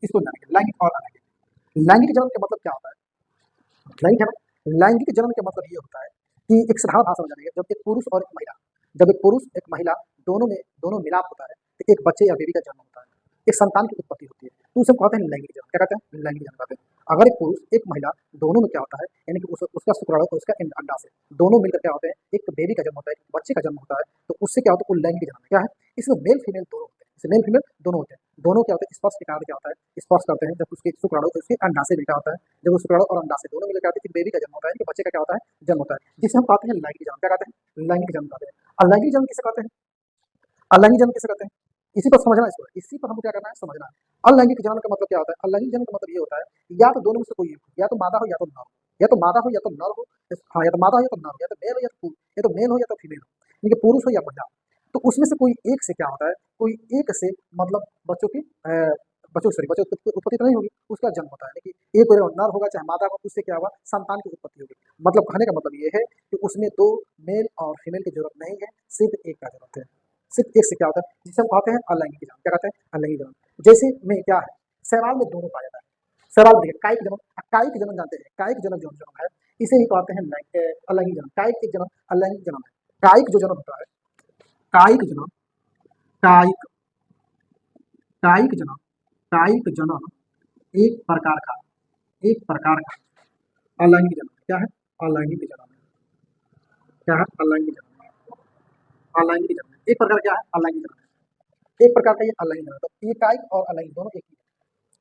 इसको जानेंगे लैंगिक और अलैंगिक। लैंगिक जन्म का मतलब क्या होता है? लैंगिक जन्म का मतलब ये होता है कि एक साधारण भाषा में जानेंगे, जब एक पुरुष और एक महिला, जब एक पुरुष एक महिला दोनों मिलाप होता है तो एक बच्चे या बेबी का जन्म होता है, एक संतान की उत्पत्ति होती है, तो उसे हम कहते हैं लैंगिक जन्म। क्या कहते हैं? लैंगिक जन्म कहते हैं। अगर एक पुरुष एक महिला दोनों में क्या होता है, यानी कि उसका शुक्राणु और उसका अंडा से दोनों मिलकर क्या होते हैं, एक बेबी का जन्म होता है, एक बच्चे का जन्म होता है, तो उससे क्या होता है, वो लैंगिक जन्म क्या है। इसमें मेल फीमेल दोनों होते हैं, इसमें मेल फीमेल दोनों होते हैं। दोनों क्या होते हैं, स्पर्श के कारण क्या होता है, स्पर्श करते हैं, जब उसके शुक्राणु और उसके अंडा से मिलता होता है, जब वो शुक्राणु और अंडा से दोनों मिलकर क्या होता है, एक बेबी का जन्म होता है, एक बच्चे का क्या होता है, जन्म होता है, जिसे हम कहते हैं लैंगिक जन्म। क्या कहते हैं? लैंगिक जन्म कहते हैं। अलैंगिक जन्म किसे कहते हैं? अलैंगिक जन्म किसे कहते हैं? इसी पर समझना है, इसको इसी पर हमको क्या करना है, समझना है। अलैंगिक जन्म का मतलब क्या होता है? अलैंगिक जन्म का मतलब ये होता है, या तो दोनों में से कोई एक हो, या तो मादा हो या तो नर हो, या तो मादा हो या तो नर हो, हाँ, या तो मादा हो या तो नर हो, या तो मेल हो या तो या तो मेल हो या तो फीमेल हो, यानी कि पुरुष हो या महिला। तो उसमें से कोई एक से क्या होता है, कोई एक से मतलब बच्चों की बच्चों की उत्पत्ति तो नहीं होगी, उसका जन्म होता है। लेकिन एक अगर नर होगा चाहे मादा होगा, उससे क्या होगा, संतान की उत्पत्ति होगी। मतलब कहने का मतलब ये है कि उसमें दो मेल और फीमेल की जरूरत नहीं है, सिर्फ एक का जरूरत है। सिर्फ एक से क्या होता है, जिसे हम कहते हैं अलैंगिक जन्म। क्या कहते हैं? अलैंगिक जन्म। जैसे में क्या है, शैवाल में दोनों पाया जाता है। शैवाल देखिए, कायिक जन्म, कायिक जन्म जानते हैं, कायिक जन्म जो जन्म है, इसे ही कहते हैं अलैंगिक जन्म। कायिक एक जन्म अलैंगिक जन्म है। कायिक जो जन्म होता है, कायिक जन्म, कायिक कायिक जन्म, कायिक जन्म एक प्रकार का, एक प्रकार का अलैंगिक जन्म। क्या है? अलैंगिक जन्म। क्या है? अलैंगिक जन्म। अलैंगिक जन्म एक प्रकार क्या है, अलैंगिक जन्म, एक प्रकार का ये अलैंगिक जन्म। तो ये कायिक और अलैंगिक दोनों एक ही है।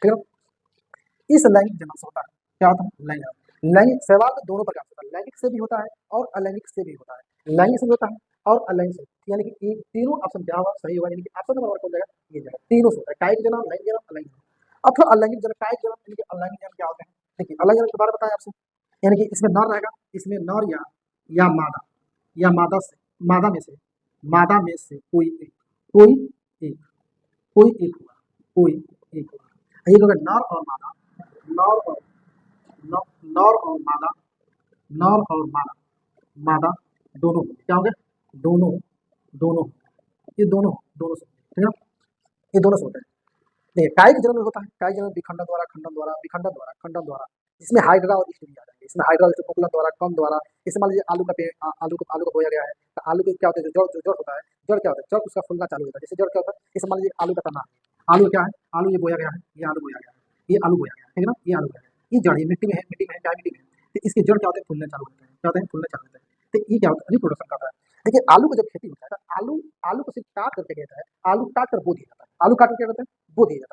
ठीक है? इस लैंगिक जन्म से होता है क्या होता है, लैंगिक। लैंगिक शैवाल में दोनों प्रकार से होता है, लैंगिक से भी होता है और अलैंगिक से भी होता है। लैंगिक से भी होता है और अलैंगिक से, यानी कि ये तीनों ऑप्शन क्या होगा, सही होगा, यानी कि ऑप्शन नंबर कौन जाएगा, ये जाएगा। तीनों से होता है, कायिक जन्म, लैंगिक जन्म, अलैंगिक जन्म। अब फिर अलैंगिक जन्म, कायिक जन्म यानी कि अलैंगिक जन्म क्या होते हैं? देखिए, अलैंगिक जन्म के बारे में बताया आपसे, यानी कि इसमें नर रहेगा, इसमें नर या मादा, या मादा में से, मादा में से कोई एक, कोई एक, कोई एक होगा, कोई एक होगा। एक अगर नर और मादा, नर और नर और मादा, नर और मादा दोनों क्या हो गए, दोनों दोनों ये दोनों से, ठीक है, ये दोनों से होते हैं। देखिए, कायिक जन्म में होता है, कायिक जन्म विखंडन द्वारा, खंडन द्वारा, विखंडन द्वारा, खंडन द्वारा, इसमें हाइड्रा और स्टीरिया आ जाएंगे। इसमें हाइड्रा और कोकुलन द्वारा, कण द्वारा। जैसे मान लीजिए आलू का पेड़, आलू को बोया गया है, तो आलू के क्या होता है, जो जड़ होता है, जड़ क्या होता है, जड़ उसका फूलना चालू होता है। जैसे जड़ क्या होता है, जैसे मान लीजिए आलू का तना, आलू क्या है, आलू ये बोया गया है, ये आलू बोया गया है, ये आलू बोया गया है, ठीक है ना, ये आलू बोया गया है, ये जड़, ये मिट्टी में है, क्या मिट्टी में है, तो इसके जड़ क्या होते हैं, फूलने चालू होते हैं। क्या होते हैं? फूलने चालू होते हैं। तो ये क्या होता है, रिप्रोडक्शन करता है। देखिए, आलू को जब खेती होता है, तो आलू आलू को सिर्फ काट करके देता है, आलू काट कर बो दिया जाता है, आलू काट कर क्या करते हैं, बो दिया जाता है।